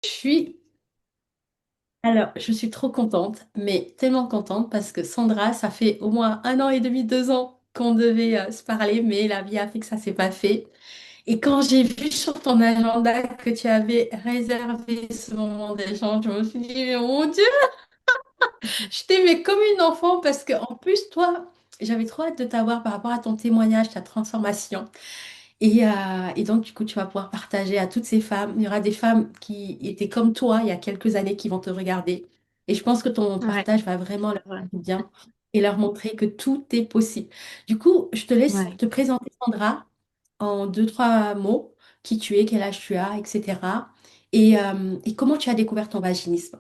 Je suis, je suis trop contente, mais tellement contente parce que Sandra, ça fait au moins 1 an et demi, 2 ans qu'on devait se parler, mais la vie a fait que ça s'est pas fait. Et quand j'ai vu sur ton agenda que tu avais réservé ce moment d'échange, je me suis dit, mais mon Dieu, je t'aimais comme une enfant parce que en plus, toi, j'avais trop hâte de t'avoir par rapport à ton témoignage, ta transformation. Et donc, du coup, tu vas pouvoir partager à toutes ces femmes. Il y aura des femmes qui étaient comme toi il y a quelques années qui vont te regarder. Et je pense que ton Ouais, partage va vraiment leur ouais, faire du bien et leur montrer que tout est possible. Du coup, je te laisse ouais. te présenter, Sandra, en deux, trois mots, qui tu es, quel âge tu as, etc. Et comment tu as découvert ton vaginisme.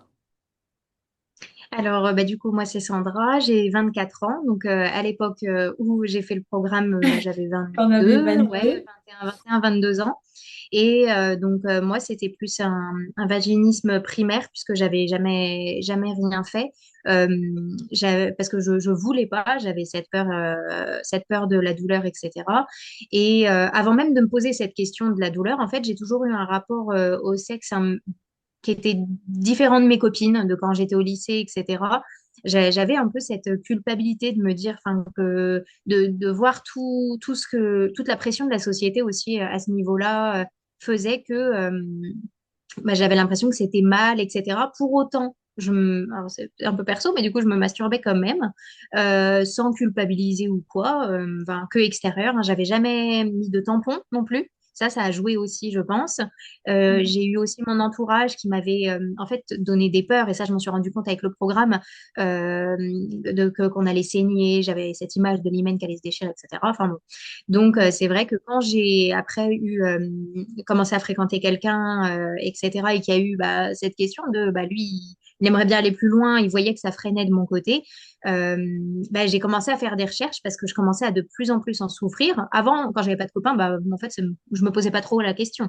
Alors, du coup, moi, c'est Sandra, j'ai 24 ans. Donc, à l'époque où j'ai fait le programme, j'avais On avait 22, ouais, 22. 21, 22 ans. Et donc, moi, c'était plus un vaginisme primaire puisque j'avais jamais rien fait. Euh, parce que je voulais pas, j'avais cette peur de la douleur, etc. Et avant même de me poser cette question de la douleur, en fait, j'ai toujours eu un rapport au sexe qui était différent de mes copines, de quand j'étais au lycée, etc. J'avais un peu cette culpabilité de me dire, enfin, que de voir tout ce que, toute la pression de la société aussi à ce niveau-là faisait que j'avais l'impression que c'était mal, etc. Pour autant, alors c'est un peu perso, mais du coup, je me masturbais quand même, sans culpabiliser ou quoi, enfin, que extérieur, hein. J'avais jamais mis de tampon non plus. Ça a joué aussi, je pense. J'ai eu aussi mon entourage qui m'avait en fait donné des peurs, et ça, je m'en suis rendu compte avec le programme, qu'on allait saigner. J'avais cette image de l'hymen qui allait se déchirer, etc. Enfin bon. Donc, c'est vrai que quand j'ai après commencé à fréquenter quelqu'un, etc., et qu'il y a eu cette question de lui, il aimerait bien aller plus loin, il voyait que ça freinait de mon côté, euh, j'ai commencé à faire des recherches parce que je commençais à de plus en plus en souffrir. Avant, quand j'avais pas de copain, en fait, je me posais pas trop la question.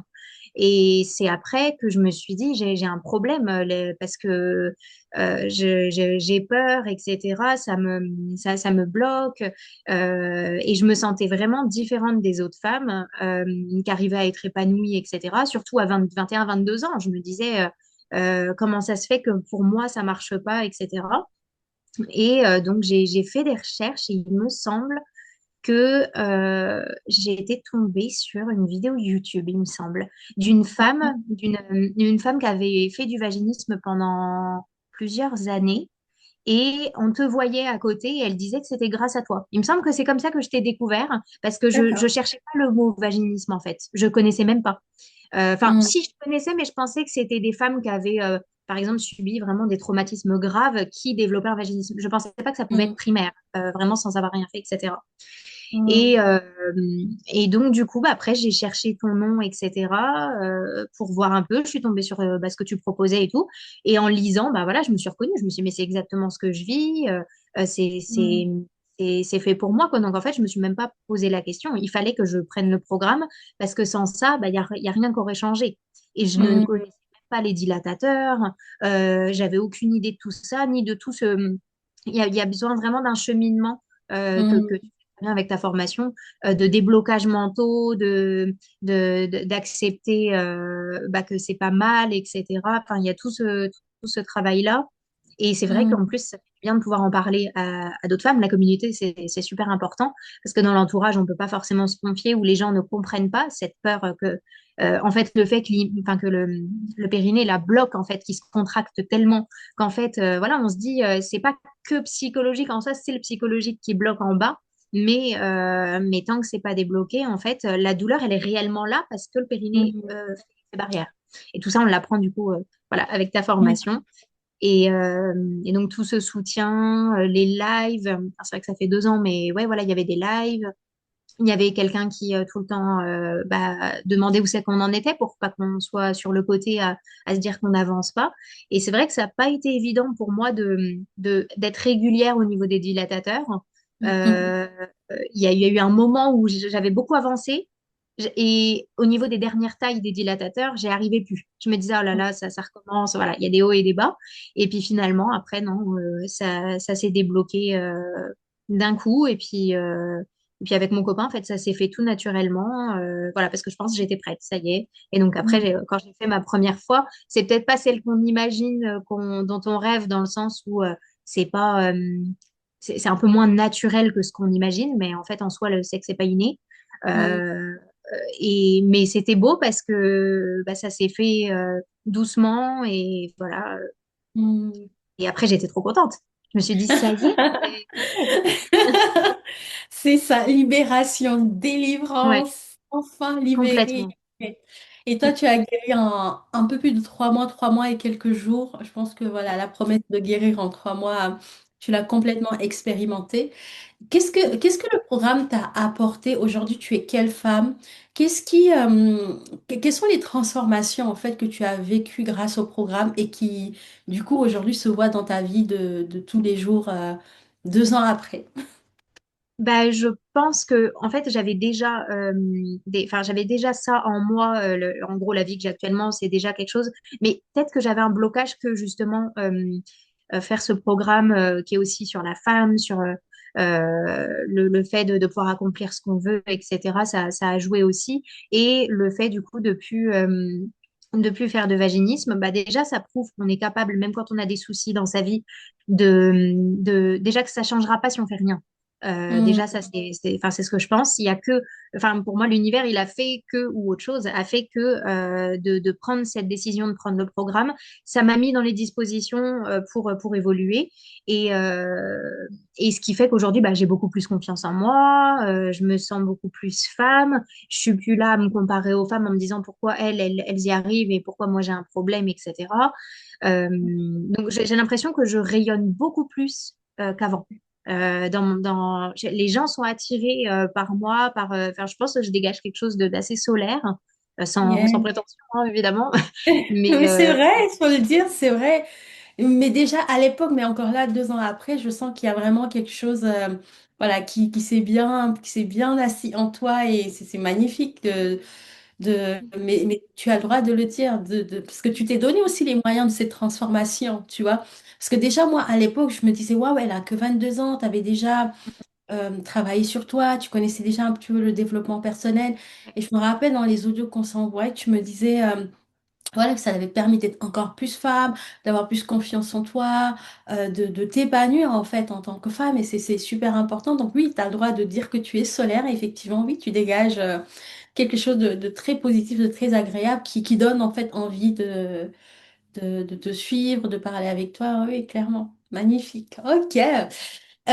Et c'est après que je me suis dit, j'ai un problème parce que j'ai peur, etc. Ça me bloque. Et je me sentais vraiment différente des autres femmes qui arrivaient à être épanouies, etc. Surtout à 20, 21, 22 ans. Je me disais, comment ça se fait que pour moi, ça marche pas, etc. Et donc, j'ai fait des recherches et il me semble que j'ai été tombée sur une vidéo YouTube, il me semble, d'une femme qui avait fait du vaginisme pendant plusieurs années et on te voyait à côté et elle disait que c'était grâce à toi. Il me semble que c'est comme ça que je t'ai découvert parce que je D'accord. cherchais pas le mot vaginisme en fait. Je connaissais même pas. Enfin, Mm. si je connaissais, mais je pensais que c'était des femmes qui avaient, par exemple, subi vraiment des traumatismes graves qui développaient un vaginisme. Je pensais pas que ça pouvait être Mm. primaire, vraiment sans avoir rien fait, etc. Mm. Et, euh, et donc, du coup, après, j'ai cherché ton nom, etc., pour voir un peu. Je suis tombée sur ce que tu proposais et tout. Et en lisant, voilà, je me suis reconnue. Je me suis dit, mais c'est exactement ce que je vis. Euh, c'est, c'est, Mm. c'est fait pour moi, quoi. Donc, en fait, je me suis même pas posé la question. Il fallait que je prenne le programme parce que sans ça, y a rien qui aurait changé. Et je ne Mm. connaissais même pas les dilatateurs. J'avais aucune idée de tout ça, ni de tout ce. Il y a besoin vraiment d'un cheminement que Mm. tu fais bien avec ta formation, de déblocage mentaux, d'accepter que c'est pas mal, etc. Enfin, il y a tout ce travail-là. Et c'est vrai qu'en Mm. plus, ça fait bien de pouvoir en parler à d'autres femmes. La communauté, c'est super important parce que dans l'entourage, on peut pas forcément se confier ou les gens ne comprennent pas cette peur que, en fait, le fait que le périnée la bloque, en fait, qui se contracte tellement qu'en fait, voilà, on se dit, c'est pas que psychologique. En soi, c'est le psychologique qui bloque en bas. Mais tant que c'est pas débloqué, en fait, la douleur, elle est réellement là parce que le périnée Mm. fait des barrières. Et tout ça, on l'apprend du coup, voilà, avec ta Mm. formation. Et donc tout ce soutien, les lives, c'est vrai que ça fait 2 ans, mais ouais, voilà, il y avait des lives. Il y avait quelqu'un qui tout le temps demandait où c'est qu'on en était pour pas qu'on soit sur le côté à se dire qu'on n'avance pas. Et c'est vrai que ça n'a pas été évident pour moi d'être régulière au niveau des dilatateurs. Mm. Euh, il y a eu un moment où j'avais beaucoup avancé et au niveau des dernières tailles des dilatateurs, j'ai arrivé plus. Je me disais, oh là là, ça recommence. Voilà, il y a des hauts et des bas. Et puis finalement, après, non, ça s'est débloqué d'un coup. Et puis, Et puis avec mon copain, en fait, ça s'est fait tout naturellement. Voilà, parce que je pense que j'étais prête, ça y est. Et donc après, Mm. quand j'ai fait ma première fois, c'est peut-être pas celle qu'on imagine, dont on rêve, dans le sens où c'est pas, c'est un peu moins naturel que ce qu'on imagine, mais en fait, en soi, le sexe n'est pas inné. Mm. Mais c'était beau parce que bah, ça s'est fait doucement et voilà. Mm. Et après, j'étais trop contente. Je me suis dit, ça y est. C'est ça, libération, Ouais, délivrance, enfin libéré. complètement. Et toi, tu as guéri en un peu plus de 3 mois et quelques jours. Je pense que voilà, la promesse de guérir en 3 mois, tu l'as complètement expérimentée. Qu'est-ce que le programme t'a apporté aujourd'hui? Tu es quelle femme? Quelles sont les transformations en fait que tu as vécues grâce au programme et qui, du coup, aujourd'hui se voient dans ta vie de tous les jours, 2 ans après? Bah, je pense que en fait j'avais déjà ça en moi. En gros, la vie que j'ai actuellement, c'est déjà quelque chose. Mais peut-être que j'avais un blocage que justement faire ce programme qui est aussi sur la femme, sur le fait de pouvoir accomplir ce qu'on veut, etc. Ça a joué aussi. Et le fait du coup de plus faire de vaginisme, bah déjà ça prouve qu'on est capable, même quand on a des soucis dans sa vie, déjà que ça changera pas si on fait rien. Déjà, ça, enfin, c'est ce que je pense. Il y a que, enfin, pour moi, l'univers, il a fait que, ou autre chose, a fait que de prendre cette décision de prendre le programme, ça m'a mis dans les dispositions pour évoluer. Et, euh, et ce qui fait qu'aujourd'hui, bah, j'ai beaucoup plus confiance en moi, je me sens beaucoup plus femme. Je suis plus là à me comparer aux femmes en me disant pourquoi elles y arrivent et pourquoi moi j'ai un problème, etc. Donc, j'ai l'impression que je rayonne beaucoup plus qu'avant. Les gens sont attirés par moi, enfin, je pense que je dégage quelque chose d'assez solaire, sans Yeah. prétention, hein, évidemment. Mais Mais c'est vrai, il faut le dire, c'est vrai. Mais déjà à l'époque, mais encore là, 2 ans après, je sens qu'il y a vraiment quelque chose, voilà, qui s'est bien assis en toi et c'est magnifique mais tu as le droit de le dire, parce que tu t'es donné aussi les moyens de cette transformation, tu vois. Parce que déjà, moi, à l'époque, je me disais, waouh, elle a que 22 ans, tu avais déjà travaillé sur toi, tu connaissais déjà un petit peu le développement personnel. Et je me rappelle dans les audios qu'on s'envoie, tu me disais, voilà, que ça t'avait permis d'être encore plus femme, d'avoir plus confiance en toi, de t'épanouir en fait en tant que femme. Et c'est super important. Donc oui, tu as le droit de dire que tu es solaire. Et effectivement, oui, tu dégages quelque chose de très positif, de très agréable, qui donne en fait envie de te suivre, de parler avec toi. Oui, clairement. Magnifique. Ok. Quel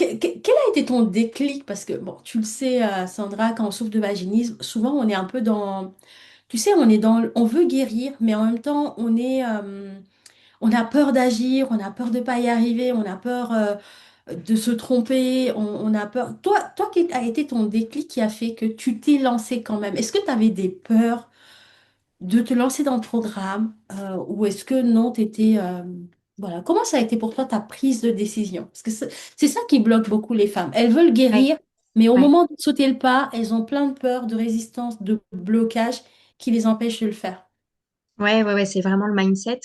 a été ton déclic? Parce que, bon, tu le sais, Sandra, quand on souffre de vaginisme, souvent on est un peu dans, tu sais, on veut guérir, mais en même temps, on a peur d'agir, on a peur de pas y arriver, on a peur, de se tromper, on a peur. Toi, quel a été ton déclic qui a fait que tu t'es lancé quand même? Est-ce que tu avais des peurs de te lancer dans le programme, ou est-ce que non, t'étais, voilà, comment ça a été pour toi ta prise de décision? Parce que c'est ça qui bloque beaucoup les femmes. Elles veulent ouais, guérir, mais au ouais, moment de sauter le pas, elles ont plein de peurs, de résistance, de blocage qui les empêchent de le faire. ouais, c'est vraiment le mindset.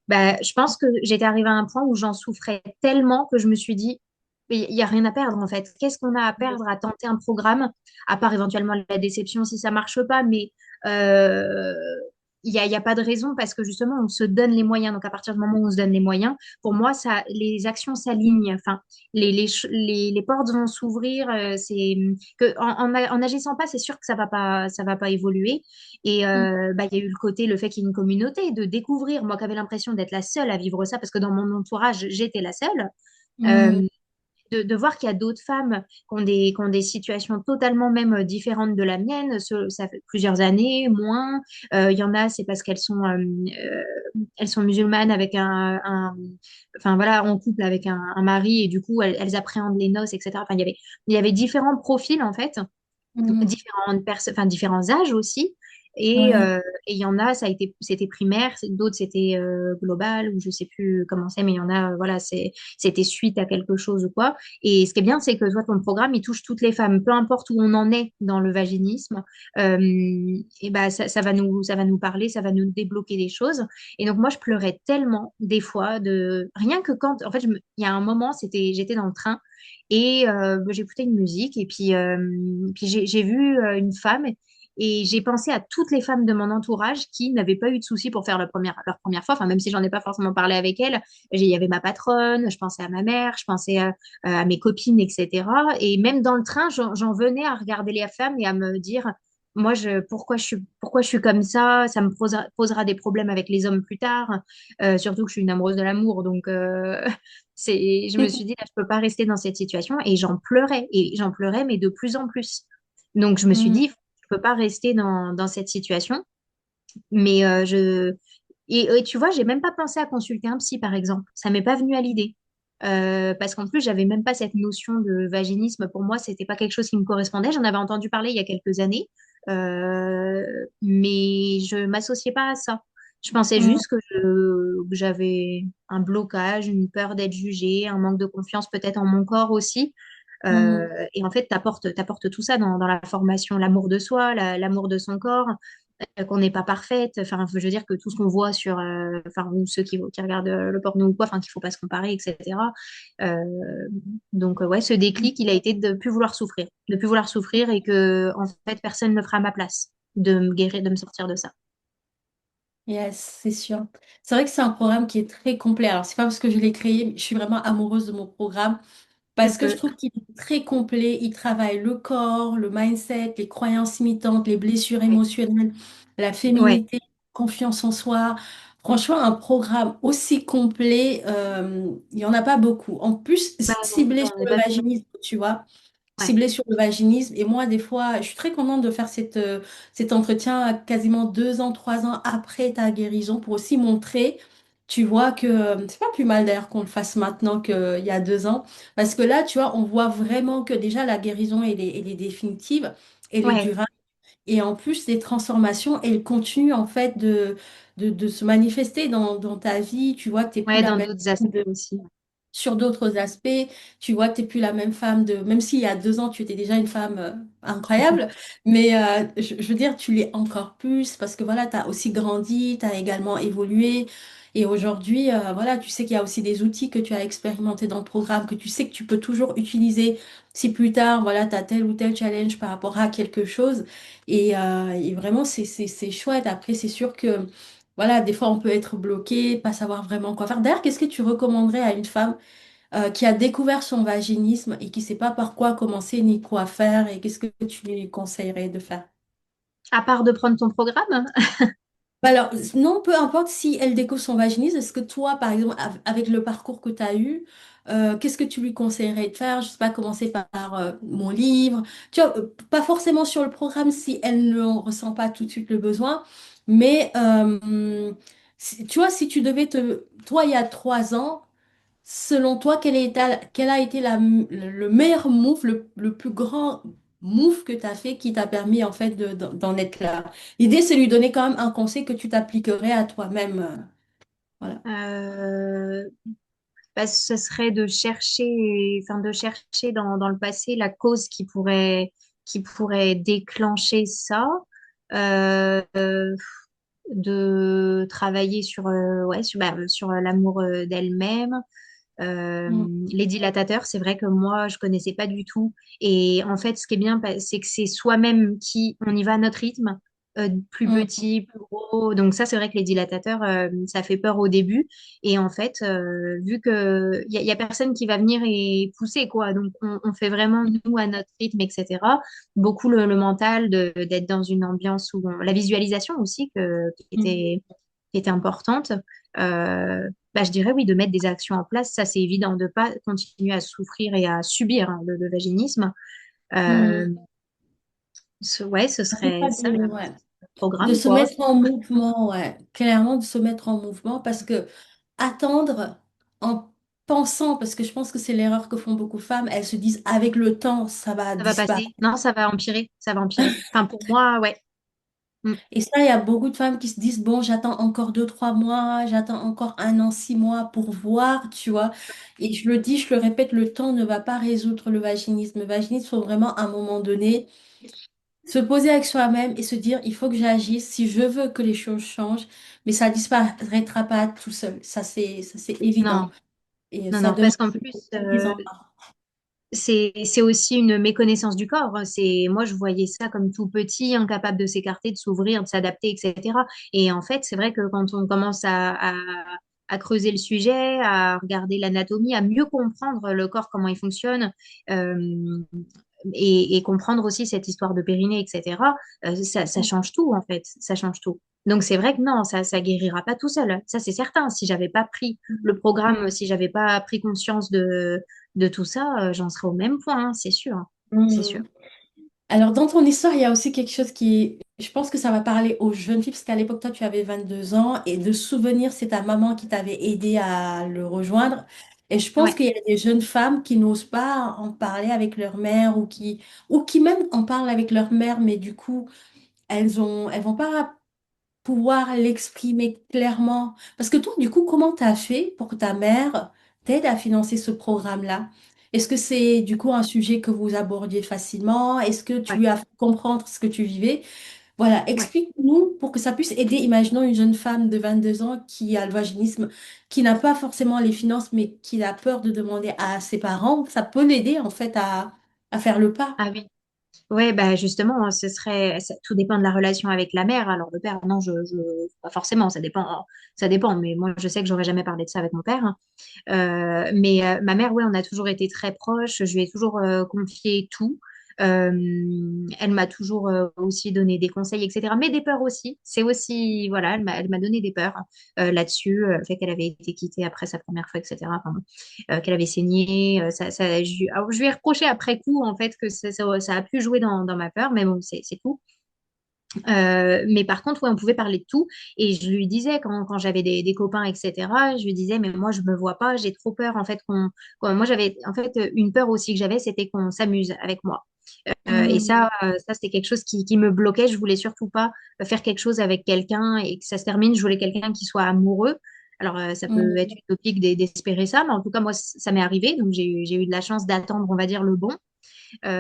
Bah, je pense que j'étais arrivée à un point où j'en souffrais tellement que je me suis dit, il y a rien à perdre en fait. Qu'est-ce qu'on a à perdre à tenter un programme, à part éventuellement la déception si ça marche pas, mais euh, il y a pas de raison parce que justement on se donne les moyens. Donc à partir du moment où on se donne les moyens, pour moi ça, les actions s'alignent. Enfin, les portes vont s'ouvrir. C'est que en agissant pas, c'est sûr que ça va pas évoluer. Et Mm. bah, il y a eu le côté, le fait qu'il y ait une communauté, de découvrir, moi qui avais l'impression d'être la seule à vivre ça, parce que dans mon entourage, j'étais la seule, Mm. euh, de voir qu'il y a d'autres femmes qui ont des situations totalement même différentes de la mienne, ça fait plusieurs années, moins. Il y en a, c'est parce elles sont musulmanes avec enfin voilà, en couple avec un mari, et du coup, elles appréhendent les noces, etc. Enfin, il y avait différents profils, en fait, Mm. enfin, différents âges aussi. Ouais. Et il y en a, c'était primaire, d'autres c'était global, ou je sais plus comment c'est, mais il y en a, voilà, c'était suite à quelque chose ou quoi. Et ce qui est bien, c'est que toi, ton programme, il touche toutes les femmes, peu importe où on en est dans le vaginisme. Et ben, ça va nous parler, ça va nous débloquer des choses. Et donc, moi, je pleurais tellement, des fois, rien que quand, en fait, il y a un moment, j'étais dans le train et j'écoutais une musique et puis j'ai vu une femme et j'ai pensé à toutes les femmes de mon entourage qui n'avaient pas eu de soucis pour faire leur première fois. Enfin, même si j'en ai pas forcément parlé avec elles, il y avait ma patronne, je pensais à ma mère, je pensais à mes copines, etc. Et même dans le train, j'en venais à regarder les femmes et à me dire, moi, pourquoi je suis comme ça me posera des problèmes avec les hommes plus tard, surtout que je suis une amoureuse de l'amour. Donc, je me suis dit, là, je peux pas rester dans cette situation. Et j'en pleurais, mais de plus en plus. Donc, je me suis Mm. dit, je peux pas rester dans cette situation. Mais et tu vois, j'ai même pas pensé à consulter un psy, par exemple. Ça m'est pas venu à l'idée. Parce qu'en plus, j'avais même pas cette notion de vaginisme. Pour moi, c'était pas quelque chose qui me correspondait. J'en avais entendu parler il y a quelques années, mais je m'associais pas à ça. Je pensais Mm. juste que j'avais un blocage, une peur d'être jugée, un manque de confiance peut-être en mon corps aussi. Mm. Et en fait, t'apportes tout ça dans la formation, l'amour de soi, l'amour de son corps, qu'on n'est pas parfaite. Enfin, je veux dire que tout ce qu'on voit sur, enfin, ou ceux qui regardent le porno ou quoi, enfin, qu'il faut pas se comparer, etc. Euh, donc, ouais, ce déclic, il a été de plus vouloir souffrir et que, en fait, personne ne fera à ma place de me guérir, de me sortir de ça. Yes, c'est sûr. C'est vrai que c'est un programme qui est très complet. Alors, c'est pas parce que je l'ai créé, mais je suis vraiment amoureuse de mon programme Tu parce que je peux. trouve qu'il est très complet. Il travaille le corps, le mindset, les croyances limitantes, les blessures Ouais. émotionnelles, la Ouais. féminité, confiance en soi. Franchement, un programme aussi complet, il n'y en a pas beaucoup. En plus, Bah non, ciblé sur j'en ai le pas vu. vaginisme, tu vois. Ouais. Ciblé sur le vaginisme. Et moi, des fois, je suis très contente de faire cet entretien quasiment 2 ans, 3 ans après ta guérison pour aussi montrer, tu vois, que c'est pas plus mal d'ailleurs qu'on le fasse maintenant qu'il y a 2 ans. Parce que là, tu vois, on voit vraiment que déjà la guérison, elle est définitive, elle est Ouais. durable. Et en plus, les transformations, elles continuent en fait de se manifester dans ta vie. Tu vois que tu n'es plus Ouais, la dans même d'autres aspects aussi. sur d'autres aspects, tu vois que tu n'es plus la même femme même s'il y a 2 ans, tu étais déjà une femme incroyable, mais je veux dire, tu l'es encore plus parce que voilà, tu as aussi grandi, tu as également évolué. Et aujourd'hui, voilà, tu sais qu'il y a aussi des outils que tu as expérimentés dans le programme, que tu sais que tu peux toujours utiliser si plus tard, voilà, tu as tel ou tel challenge par rapport à quelque chose. Et vraiment, c'est chouette. Après, c'est sûr que, voilà, des fois, on peut être bloqué, pas savoir vraiment quoi faire. D'ailleurs, qu'est-ce que tu recommanderais à une femme qui a découvert son vaginisme et qui ne sait pas par quoi commencer ni quoi faire et qu'est-ce que tu lui conseillerais de faire? À part de prendre ton programme, Bah alors, non, peu importe si elle découvre son vaginisme, est-ce que toi, par exemple, avec le parcours que tu as eu, qu'est-ce que tu lui conseillerais de faire? Je sais pas, commencer par mon livre. Tu vois, pas forcément sur le programme si elle ne ressent pas tout de suite le besoin, mais tu vois, si tu devais toi, il y a 3 ans, selon toi, quel a été le meilleur move, le plus grand move que tu as fait qui t'a permis en fait d'en être là? L'idée, c'est lui donner quand même un conseil que tu t'appliquerais à toi-même. Voilà. euh, bah, ce serait de chercher dans le passé la cause qui pourrait déclencher ça, euh, euh, de travailler sur l'amour d'elle-même. Mm, Les dilatateurs, c'est vrai que moi, je connaissais pas du tout. Et en fait, ce qui est bien, c'est que c'est soi-même qui, on y va à notre rythme, plus mm, petit, plus gros. Donc ça, c'est vrai que les dilatateurs, ça fait peur au début. Et en fait, vu que il y a personne qui va venir et pousser, quoi. Donc on fait vraiment nous à notre rythme, etc. Beaucoup le mental d'être dans une ambiance la visualisation aussi mm, qui était importante. Bah, je dirais oui, de mettre des actions en place, ça c'est évident, de pas continuer à souffrir et à subir le vaginisme. Euh, mm. ouais, ce C'est serait pas ça, ouais. le De programme, se quoi. mettre en mouvement, ouais. Clairement, de se mettre en mouvement parce que attendre en pensant, parce que je pense que c'est l'erreur que font beaucoup de femmes, elles se disent avec le temps, ça va Ça va disparaître. passer. Non, ça va empirer, ça va empirer. Enfin, pour moi, ouais. Mm. Et ça, il y a beaucoup de femmes qui se disent, bon, j'attends encore 2, 3 mois, j'attends encore 1 an, 6 mois pour voir, tu vois. Et je le dis, je le répète, le temps ne va pas résoudre le vaginisme. Le vaginisme, il faut vraiment, à un moment donné, se poser avec soi-même et se dire, il faut que j'agisse si je veux que les choses changent, mais ça disparaîtra pas tout seul. Ça, c'est évident. Non, Et non, ça non, demande parce qu'en plus, 10 ans. c'est aussi une méconnaissance du corps. Moi, je voyais ça comme tout petit, incapable de s'écarter, de s'ouvrir, de s'adapter, etc. Et en fait, c'est vrai que quand on commence à creuser le sujet, à regarder l'anatomie, à mieux comprendre le corps, comment il fonctionne, euh, et comprendre aussi cette histoire de périnée, etc., ça change tout, en fait. Ça change tout. Donc, c'est vrai que non, ça guérira pas tout seul. Ça, c'est certain. Si j'avais pas pris le programme, si j'avais pas pris conscience de tout ça, j'en serais au même point, hein, c'est sûr. C'est sûr. Hmm. Alors, dans ton histoire, il y a aussi quelque chose qui, je pense que ça va parler aux jeunes filles, parce qu'à l'époque, toi, tu avais 22 ans, et de souvenir, c'est ta maman qui t'avait aidé à le rejoindre. Et je pense Ouais, qu'il y a des jeunes femmes qui n'osent pas en parler avec leur mère, ou qui même en parlent avec leur mère, mais du coup, elles vont pas pouvoir l'exprimer clairement. Parce que toi, du coup, comment tu as fait pour que ta mère t'aide à financer ce programme-là? Est-ce que c'est du coup un sujet que vous abordiez facilement? Est-ce que tu ouais, lui as fait comprendre ce que tu vivais? Voilà, ouais, explique-nous pour que ça puisse aider, imaginons une jeune femme de 22 ans qui a le vaginisme, qui n'a pas forcément les finances, mais qui a peur de demander à ses parents. Ça peut l'aider en fait à faire le pas. ah oui. Ouais, bah justement, tout dépend de la relation avec la mère. Alors le père, non, pas forcément, ça dépend. Mais moi, je sais que j'aurais jamais parlé de ça avec mon père, hein. Mais ma mère, ouais, on a toujours été très proches. Je lui ai toujours confié tout. Euh, Elle m'a toujours aussi donné des conseils, etc. Mais des peurs aussi. C'est aussi, voilà, elle m'a donné des peurs là-dessus, le fait qu'elle avait été quittée après sa première fois, etc. Enfin, bon, qu'elle avait saigné. Alors, je lui ai reproché après coup, en fait, que ça a pu jouer dans ma peur, mais bon, c'est tout. Mais par contre, ouais, on pouvait parler de tout. Et je lui disais, quand j'avais des copains, etc., je lui disais, mais moi, je me vois pas, j'ai trop peur, en fait, moi, j'avais, en fait, une peur aussi que j'avais, c'était qu'on s'amuse avec moi. Et Hmm, ça, c'était quelque chose qui me bloquait. Je voulais surtout pas faire quelque chose avec quelqu'un et que ça se termine. Je voulais quelqu'un qui soit amoureux. Alors, ça peut être hmm, utopique d'espérer ça, mais en tout cas, moi, ça m'est arrivé. Donc, j'ai eu de la chance d'attendre, on va dire, le bon.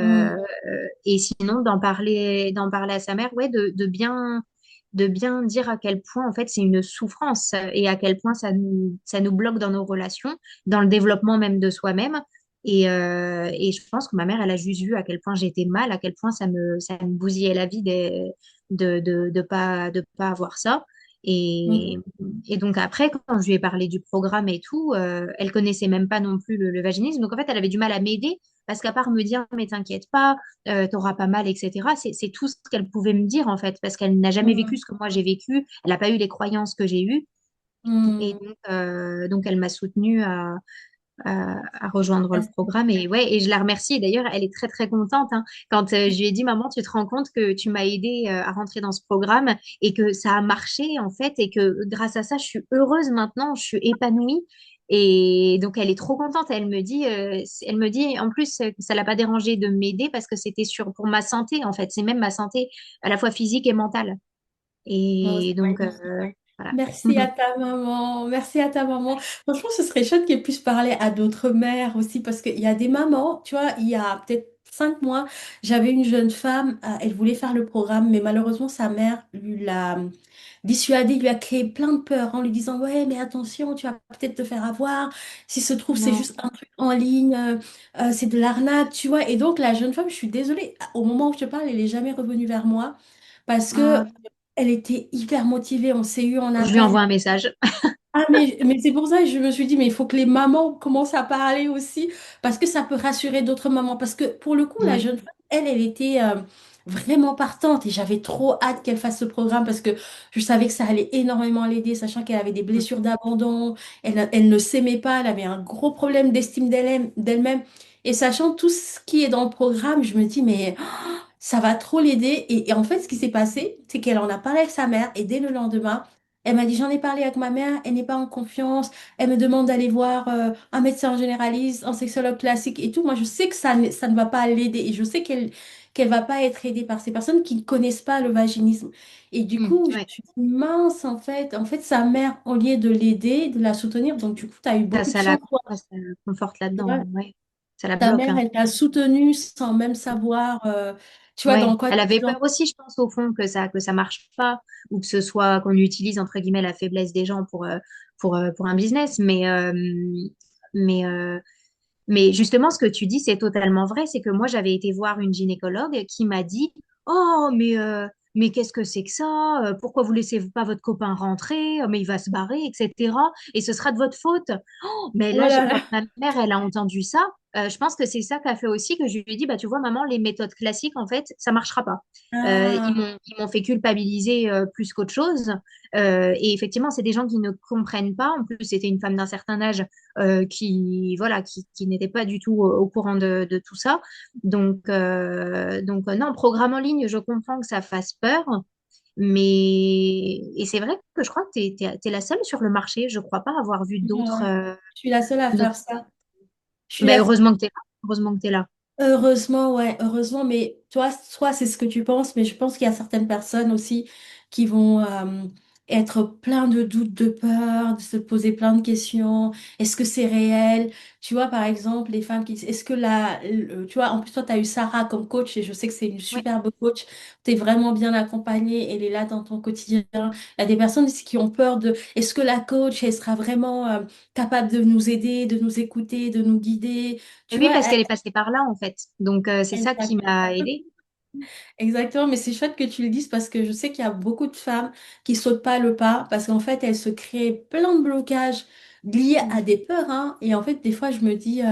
hmm, Euh, et sinon, d'en parler à sa mère, ouais, de bien dire à quel point, en fait, c'est une souffrance et à quel point ça nous bloque dans nos relations, dans le développement même de soi-même. Et je pense que ma mère, elle a juste vu à quel point j'étais mal, à quel point ça me bousillait la vie de pas avoir ça. Et, hmm, et donc après, quand je lui ai parlé du programme et tout, elle connaissait même pas non plus le vaginisme. Donc en fait, elle avait du mal à m'aider parce qu'à part me dire, mais t'inquiète pas, t'auras pas mal, etc., c'est tout ce qu'elle pouvait me dire, en fait, parce qu'elle n'a jamais vécu hmm, ce que moi j'ai vécu, elle n'a pas eu les croyances que j'ai eues, et hmm. donc elle m'a soutenue à rejoindre le programme, et ouais, et je la remercie, et d'ailleurs, elle est très, très contente, hein. Quand je lui ai dit, maman, tu te rends compte que tu m'as aidé à rentrer dans ce programme, et que ça a marché, en fait, et que grâce à ça, je suis heureuse maintenant, je suis épanouie. Et donc, elle est trop contente. Elle me dit, en plus, que ça l'a pas dérangé de m'aider parce que c'était pour ma santé, en fait. C'est même ma santé à la fois physique et mentale. Oh, Et c'est donc, magnifique. voilà. Merci à ta maman, merci à ta maman. Franchement, ce serait chouette qu'elle puisse parler à d'autres mères aussi, parce qu'il y a des mamans, tu vois, il y a peut-être 5 mois, j'avais une jeune femme, elle voulait faire le programme, mais malheureusement, sa mère lui l'a dissuadée, lui a créé plein de peurs en lui disant, ouais, mais attention, tu vas peut-être te faire avoir, si se trouve, c'est Non. juste un truc en ligne, c'est de l'arnaque, tu vois. Et donc, la jeune femme, je suis désolée, au moment où je te parle, elle n'est jamais revenue vers moi. Parce que Ah, elle était hyper motivée, on s'est eu en je lui appel. envoie un message. Ah, mais c'est pour ça que je me suis dit, mais il faut que les mamans commencent à parler aussi, parce que ça peut rassurer d'autres mamans. Parce que pour le coup, la Ouais. jeune femme, elle était vraiment partante et j'avais trop hâte qu'elle fasse ce programme parce que je savais que ça allait énormément l'aider, sachant qu'elle avait des blessures d'abandon, elle ne s'aimait pas, elle avait un gros problème d'estime d'elle-même. Et sachant tout ce qui est dans le programme, je me dis, mais ça va trop l'aider. Et en fait, ce qui s'est passé, c'est qu'elle en a parlé avec sa mère et dès le lendemain, elle m'a dit, j'en ai parlé avec ma mère, elle n'est pas en confiance, elle me demande d'aller voir un médecin généraliste, un sexologue classique et tout. Moi, je sais que ça ne va pas l'aider et je sais qu'elle va pas être aidée par ces personnes qui ne connaissent pas le vaginisme. Et du coup, je me Ouais. suis dit, mince, en fait, sa mère, au lieu de l'aider, de la soutenir, donc du coup, tu as eu Ça, beaucoup de ça la, chance, toi. ça la conforte Tu là-dedans. vois. Ouais. Ça la Ta bloque, mère, hein. elle t'a soutenue sans même savoir, tu vois, Ouais. dans quoi Elle tu avait te peur lances. aussi, je pense, au fond, que ça marche pas, ou que ce soit qu'on utilise, entre guillemets, la faiblesse des gens pour un business. Mais, euh, Mais justement, ce que tu dis, c'est totalement vrai. C'est que moi, j'avais été voir une gynécologue qui m'a dit, Oh, mais qu'est-ce que c'est que ça? Pourquoi vous laissez pas votre copain rentrer? Mais il va se barrer, etc. Et ce sera de votre faute. Oh, mais Oh là, là quand là. ma mère, elle a entendu ça, je pense que c'est ça qui a fait aussi que je lui ai dit, bah, tu vois, maman, les méthodes classiques, en fait, ça marchera pas. Ah, Ils m'ont fait culpabiliser plus qu'autre chose. Et effectivement, c'est des gens qui ne comprennent pas. En plus, c'était une femme d'un certain âge qui n'était pas du tout au courant de tout ça. Non, programme en ligne, je comprends que ça fasse peur, mais et c'est vrai que je crois que tu es la seule sur le marché. Je crois pas avoir vu d'autres. ouais. Je suis la seule à D'autres- faire ça. Je suis Ben, la heureusement que tu es là. Heureusement que tu es là. Heureusement, ouais, heureusement, mais toi, c'est ce que tu penses, mais je pense qu'il y a certaines personnes aussi qui vont être plein de doutes, de peur, de se poser plein de questions. Est-ce que c'est réel? Tu vois, par exemple, les femmes qui disent, est-ce que tu vois, en plus, toi, tu as eu Sarah comme coach et je sais que c'est une Ouais. superbe coach. Tu es vraiment bien accompagnée, elle est là dans ton quotidien. Il y a des personnes ici qui ont peur de, est-ce que la coach, elle sera vraiment capable de nous aider, de nous écouter, de nous guider? Et Tu oui, vois, parce qu'elle est passée par là, en fait. Donc, c'est ça qui exactement. m'a aidée. Exactement, mais c'est chouette que tu le dises parce que je sais qu'il y a beaucoup de femmes qui sautent pas le pas parce qu'en fait, elles se créent plein de blocages liés à des peurs, hein. Et en fait, des fois, je me dis,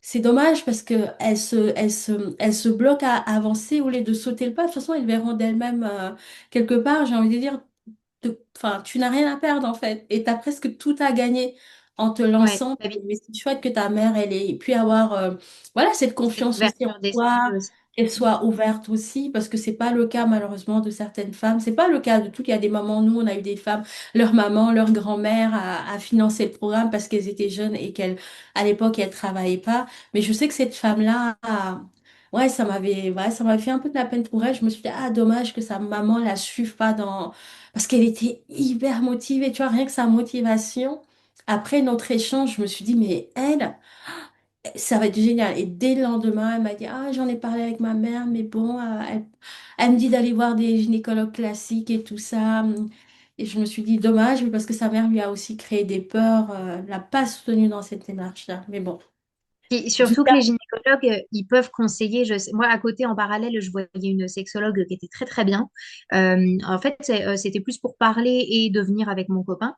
c'est dommage parce que elles se bloquent à avancer au lieu de sauter le pas. De toute façon, elles verront d'elles-mêmes quelque part, j'ai envie de dire, enfin, tu n'as rien à perdre en fait. Et tu as presque tout à gagner en te Ouais, lançant. la vie, Mais c'est chouette que ta mère, elle ait pu avoir voilà, cette cette confiance aussi en ouverture d'esprit toi, aussi. qu'elle soit ouverte aussi, parce que c'est pas le cas malheureusement de certaines femmes. C'est pas le cas de toutes. Il y a des mamans, nous, on a eu des femmes, leur maman, leur grand-mère a financé le programme parce qu'elles étaient jeunes et à l'époque, elles travaillaient pas. Mais je sais que cette femme-là, ouais, ça m'avait fait un peu de la peine pour elle. Je me suis dit, ah, dommage que sa maman la suive pas dans parce qu'elle était hyper motivée, tu vois, rien que sa motivation. Après notre échange, je me suis dit, mais elle, ça va être génial. Et dès le lendemain, elle m'a dit, ah, j'en ai parlé avec ma mère, mais bon, elle me dit d'aller voir des gynécologues classiques et tout ça. Et je me suis dit, dommage, mais parce que sa mère lui a aussi créé des peurs, l'a pas soutenue dans cette démarche-là. Mais bon, Et en tout surtout que cas, les gynécologues, ils peuvent conseiller. Moi, à côté, en parallèle, je voyais une sexologue qui était très, très bien. En fait, c'était plus pour parler et de venir avec mon copain,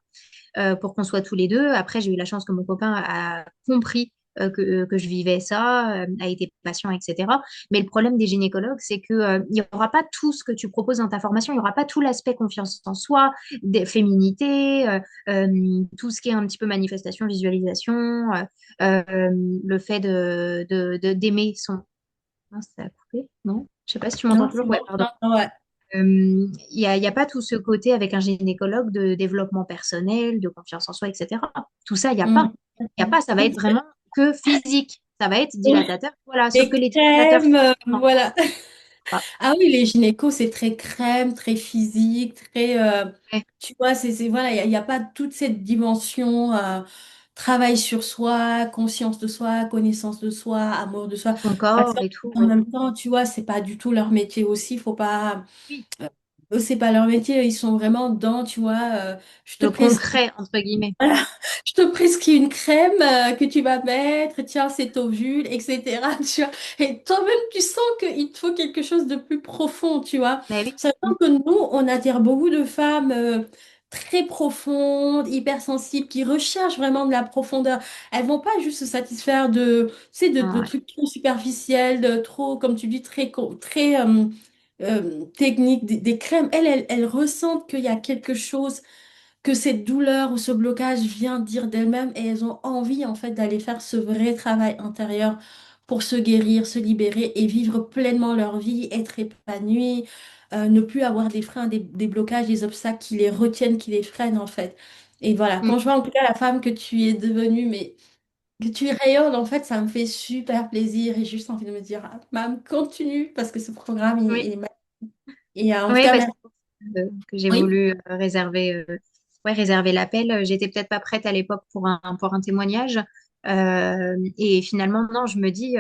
pour qu'on soit tous les deux. Après, j'ai eu la chance que mon copain a compris que je vivais ça, a été patient, etc. Mais le problème des gynécologues, c'est que, il n'y aura pas tout ce que tu proposes dans ta formation. Il n'y aura pas tout l'aspect confiance en soi, féminité, tout ce qui est un petit peu manifestation, visualisation. Le fait d'aimer son... Ah, ça a coupé, non? Je sais pas si tu m'entends non, c'est toujours. bon, Ouais, pardon. non, ouais. Il y a pas tout ce côté avec un gynécologue de développement personnel, de confiance en soi, etc. Tout ça, il n'y a pas. Mhm. Il y a pas, ça va être vraiment que physique. Ça va être dilatateur, voilà. Sauf Les que les dilatateurs crèmes, physiques, non. voilà. Pas. Ah oui, les gynécos, c'est très crème, très physique, très, Ouais. tu vois, voilà, il y a pas toute cette dimension, travail sur soi, conscience de soi, connaissance de soi, amour de soi. Son Parce corps et tout, qu'en ouais. même temps, tu vois, c'est pas du tout leur métier aussi, faut pas, Oui. euh, eux, c'est pas leur métier, ils sont vraiment dans, tu vois, je te Le prescris concret, entre guillemets. voilà. Je te prescris une crème que tu vas mettre, tiens, c'est ovule, etc. Tu vois. Et toi-même, tu sens qu'il te faut quelque chose de plus profond, tu vois. Mais oui. Sachant que nous, on attire beaucoup de femmes très profondes, hypersensibles, qui recherchent vraiment de la profondeur. Elles vont pas juste se satisfaire de, tu sais, de Ouais. trucs trop superficiels, de trop, comme tu dis, très techniques, des crèmes. Elles ressentent qu'il y a quelque chose que cette douleur ou ce blocage vient dire d'elles-mêmes et elles ont envie en fait d'aller faire ce vrai travail intérieur pour se guérir, se libérer et vivre pleinement leur vie, être épanouies, ne plus avoir des freins, des blocages, des obstacles qui les retiennent, qui les freinent en fait. Et voilà, Mm. quand je vois en tout cas la femme que tu es devenue, mais que tu rayonnes, en fait, ça me fait super plaisir et juste envie de me dire, ah, Mam, continue, parce que ce programme, Oui, il est magnifique. Et en tout oui, cas, bah, c'est merci. pour ça que j'ai Oui. voulu ouais, réserver l'appel. J'étais peut-être pas prête à l'époque pour un témoignage. Et finalement, non, je me dis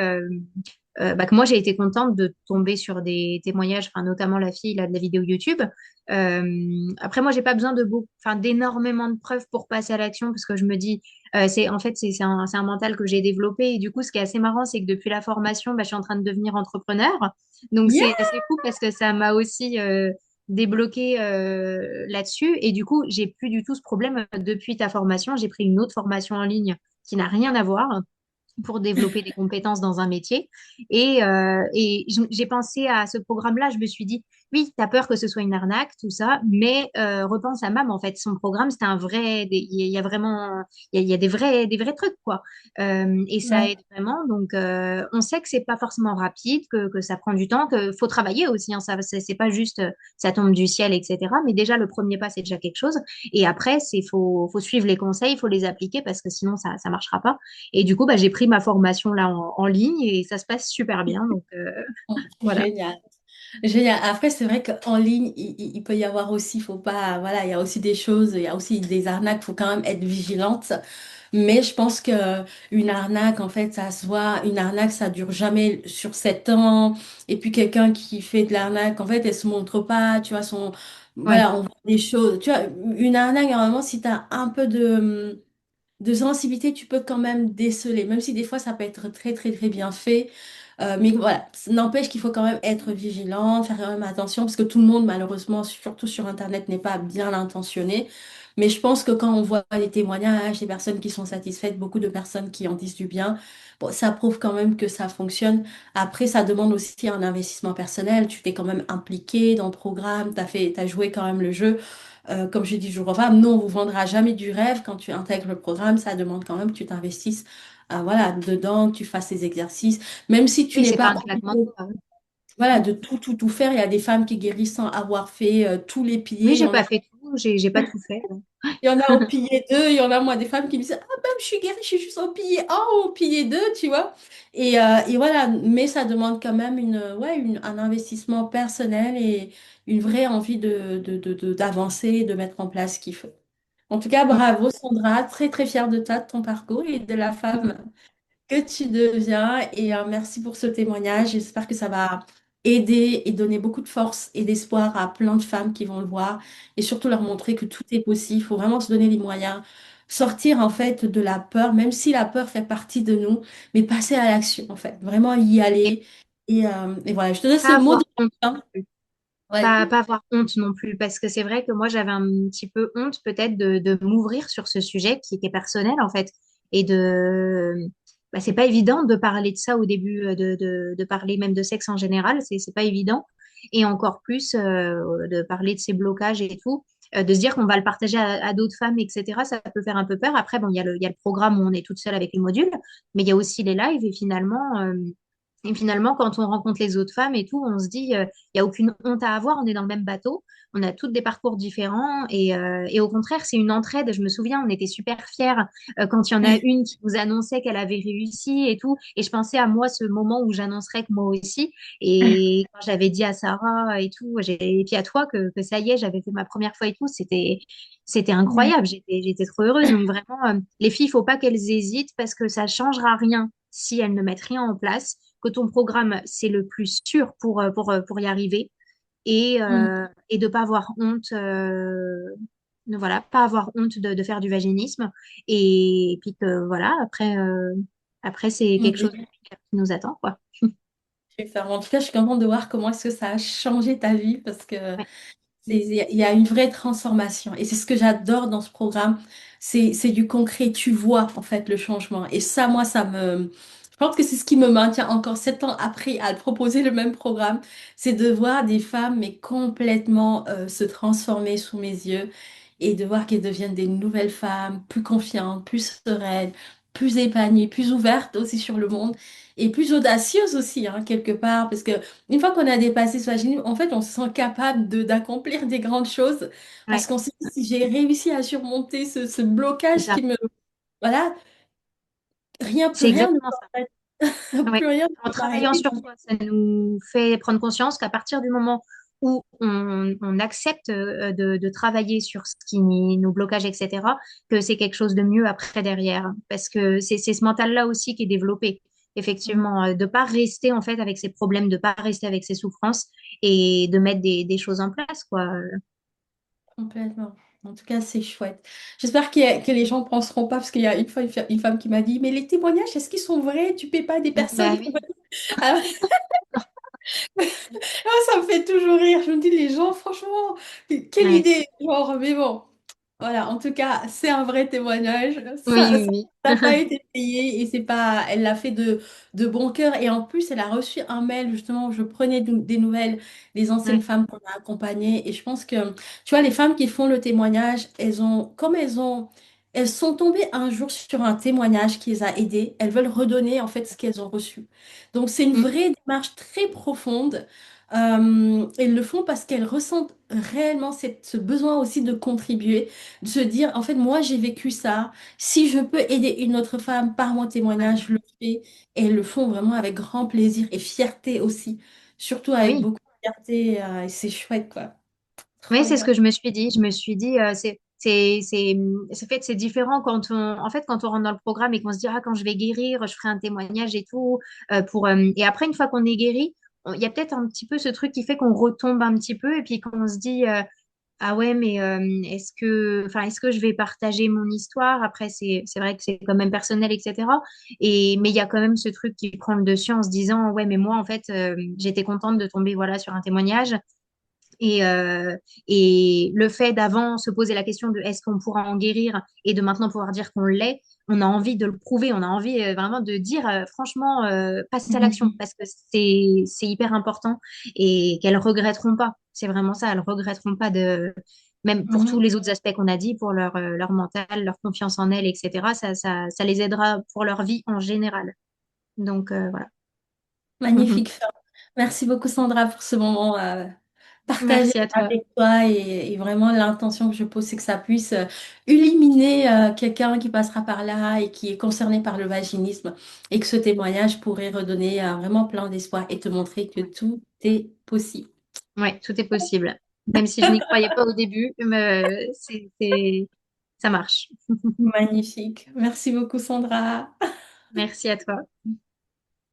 bah, que moi, j'ai été contente de tomber sur des témoignages, enfin, notamment la fille là, de la vidéo YouTube. Après, moi, j'ai pas besoin enfin, d'énormément de preuves pour passer à l'action parce que je me dis, en fait, c'est un mental que j'ai développé. Et du coup, ce qui est assez marrant, c'est que depuis la formation, bah, je suis en train de devenir entrepreneur. Donc Yeah. c'est assez fou parce que ça m'a aussi débloqué là-dessus. Et du coup, j'ai plus du tout ce problème depuis ta formation. J'ai pris une autre formation en ligne qui n'a rien à voir pour développer des compétences dans un métier. J'ai pensé à ce programme-là, je me suis dit, oui, tu as peur que ce soit une arnaque, tout ça, mais repense à Mam, en fait, son programme, c'était un vrai, il y a vraiment, il y a des vrais trucs, quoi. Et ça Ouais. aide vraiment. Donc, on sait que c'est pas forcément rapide, que ça prend du temps, qu'il faut travailler aussi, hein, ça, c'est pas juste, ça tombe du ciel, etc. Mais déjà, le premier pas, c'est déjà quelque chose. Et après, faut suivre les conseils, il faut les appliquer parce que sinon, ça marchera pas. Et du coup, bah, j'ai pris ma formation là en ligne et ça se passe super bien. Donc, voilà. Génial. Génial. Après, c'est vrai qu'en ligne, il peut y avoir aussi, faut pas, voilà, il y a aussi des choses, il y a aussi des arnaques, faut quand même être vigilante. Mais je pense que une arnaque, en fait, ça se voit. Une arnaque, ça dure jamais sur 7 ans. Et puis quelqu'un qui fait de l'arnaque, en fait, elle se montre pas, tu vois, Ouais. voilà, on voit des choses. Tu vois, une arnaque, normalement, si tu as un peu de sensibilité, tu peux quand même déceler, même si des fois ça peut être très très très bien fait. Mais voilà, ça n'empêche qu'il faut quand même être vigilant, faire quand même attention, parce que tout le monde, malheureusement, surtout sur Internet, n'est pas bien intentionné. Mais je pense que quand on voit les témoignages, des personnes qui sont satisfaites, beaucoup de personnes qui en disent du bien, bon, ça prouve quand même que ça fonctionne. Après, ça demande aussi un investissement personnel. Tu t'es quand même impliqué dans le programme, t'as joué quand même le jeu. Comme je dis toujours aux femmes, nous, on vous vendra jamais du rêve. Quand tu intègres le programme, ça demande quand même que tu t'investisses voilà, dedans, que tu fasses ces exercices. Même si tu Oui, n'es c'est pas pas un claquement de obligé, doigts. voilà, de tout faire. Il y a des femmes qui guérissent sans avoir fait tous les Oui, piliers. j'ai pas fait tout, j'ai pas tout fait. Il y en a au pilier 2, il y en a moi des femmes qui me disent ah ben je suis guérie, je suis juste au pilier 1 ou au pilier 2, tu vois. Et voilà, mais ça demande quand même un investissement personnel et une vraie envie d'avancer, de mettre en place ce qu'il faut. En tout cas, bravo Sandra, très très fière de toi, de ton parcours et de la femme que tu deviens. Et merci pour ce témoignage. J'espère que ça va aider et donner beaucoup de force et d'espoir à plein de femmes qui vont le voir et surtout leur montrer que tout est possible. Il faut vraiment se donner les moyens, sortir en fait de la peur, même si la peur fait partie de nous, mais passer à l'action en fait, vraiment y Et aller. Et voilà, je te laisse pas le mot de avoir honte la non fin. plus. Ouais. Pas avoir honte non plus, parce que c'est vrai que moi j'avais un petit peu honte peut-être de m'ouvrir sur ce sujet qui était personnel en fait. Et bah, c'est pas évident de parler de ça au début, de parler même de sexe en général, c'est pas évident. Et encore plus de parler de ces blocages et tout, de se dire qu'on va le partager à d'autres femmes, etc. Ça peut faire un peu peur. Après, bon, il y a le programme où on est toute seule avec les modules, mais il y a aussi les lives et finalement, quand on rencontre les autres femmes et tout, on se dit, il n'y a aucune honte à avoir, on est dans le même bateau, on a toutes des parcours différents et au contraire, c'est une entraide. Je me souviens, on était super fiers quand il y en a une qui nous annonçait qu'elle avait réussi et tout. Et je pensais à moi, ce moment où j'annoncerais que moi aussi. Et quand j'avais dit à Sarah et tout, et puis à toi que ça y est, j'avais fait ma première fois et tout, c'était incroyable. J'étais trop heureuse. Donc vraiment, les filles, il faut pas qu'elles hésitent parce que ça changera rien si elles ne mettent rien en place, que ton programme, c'est le plus sûr pour y arriver et de pas avoir honte, voilà, pas avoir honte de faire du vaginisme et puis que voilà, après c'est quelque chose Mhm. qui nous attend, quoi. Super. En tout cas, je suis contente de voir comment est-ce que ça a changé ta vie parce que Ouais. il y a une vraie transformation. Et c'est ce que j'adore dans ce programme. C'est du concret. Tu vois, en fait, le changement. Et ça, moi, je pense que c'est ce qui me maintient encore 7 ans après à proposer le même programme. C'est de voir des femmes, mais complètement se transformer sous mes yeux et de voir qu'elles deviennent des nouvelles femmes, plus confiantes, plus sereines, plus épanouies, plus ouvertes aussi sur le monde et plus audacieuses aussi, hein, quelque part. Parce que une fois qu'on a dépassé ce vaginisme, en fait, on se sent capable d'accomplir des grandes choses parce Ouais, qu'on se dit, si j'ai réussi à surmonter ce c'est blocage ça. qui me... Voilà, Rien, plus C'est rien ne exactement peut ça. arrêter. Ouais. Plus rien ne En peut travaillant m'arrêter. sur soi, ça nous fait prendre conscience qu'à partir du moment où on accepte de travailler sur ce qui nous blocage, etc., que c'est quelque chose de mieux après derrière. Parce que c'est ce mental-là aussi qui est développé. Mm, Effectivement, de pas rester en fait avec ses problèmes, de pas rester avec ses souffrances et de mettre des choses en place, quoi. complètement. En tout cas, c'est chouette. J'espère que les gens ne penseront pas, parce qu'il y a une fois une femme qui m'a dit, mais les témoignages, est-ce qu'ils sont vrais? Tu paies pas des personnes Bah pour... oui, Alors, ça me fait toujours rire. Je me dis, les gens, franchement, quelle ouais. idée. Genre, mais bon. Voilà, en tout cas, c'est un vrai témoignage. Oui, Ça oui, n'a pas été payé et c'est pas, elle l'a fait de bon cœur. Et en plus, elle a reçu un mail justement où je prenais des nouvelles des oui. anciennes Ouais. femmes qu'on a accompagnées. Et je pense que, tu vois, les femmes qui font le témoignage, elles sont tombées un jour sur un témoignage qui les a aidées. Elles veulent redonner en fait ce qu'elles ont reçu. Donc, c'est une Mm, vraie démarche très profonde. Elles le font parce qu'elles ressentent réellement ce besoin aussi de contribuer, de se dire, en fait, moi, j'ai vécu ça. Si je peux aider une autre femme par mon ouais. témoignage, je le fais. Et elles le font vraiment avec grand plaisir et fierté aussi. Surtout avec Oui. beaucoup de fierté. Et c'est chouette, quoi. Oui, Trop c'est ce bien. que je me suis dit. Je me suis dit, c'est fait, c'est différent quand en fait, quand on rentre dans le programme et qu'on se dit, ah, quand je vais guérir, je ferai un témoignage et tout, et après, une fois qu'on est guéri, il y a peut-être un petit peu ce truc qui fait qu'on retombe un petit peu et puis qu'on se dit, ah ouais, mais est-ce que je vais partager mon histoire? Après, c'est vrai que c'est quand même personnel, etc. Mais il y a quand même ce truc qui prend le dessus en se disant, ouais, mais moi, en fait, j'étais contente de tomber, voilà, sur un témoignage. Et, euh, et le fait d'avant se poser la question de est-ce qu'on pourra en guérir et de maintenant pouvoir dire qu'on l'est, on a envie de le prouver, on a envie vraiment de dire franchement, passe à l'action Mhm. parce que c'est hyper important et qu'elles regretteront pas. C'est vraiment ça, elles regretteront pas de même pour tous Mhm. les autres aspects qu'on a dit, pour leur mental, leur confiance en elles, etc. Ça les aidera pour leur vie en général. Donc voilà. Magnifique. Merci beaucoup, Sandra, pour ce moment partagé Merci à toi. avec toi. Et vraiment, l'intention que je pose, c'est que ça puisse éliminer quelqu'un qui passera par là et qui est concerné par le vaginisme et que ce témoignage pourrait redonner vraiment plein d'espoir et te montrer que tout est possible. Ouais, tout est possible. Même si je n'y croyais pas au début, mais ça marche. Magnifique. Merci beaucoup, Sandra. Merci à toi.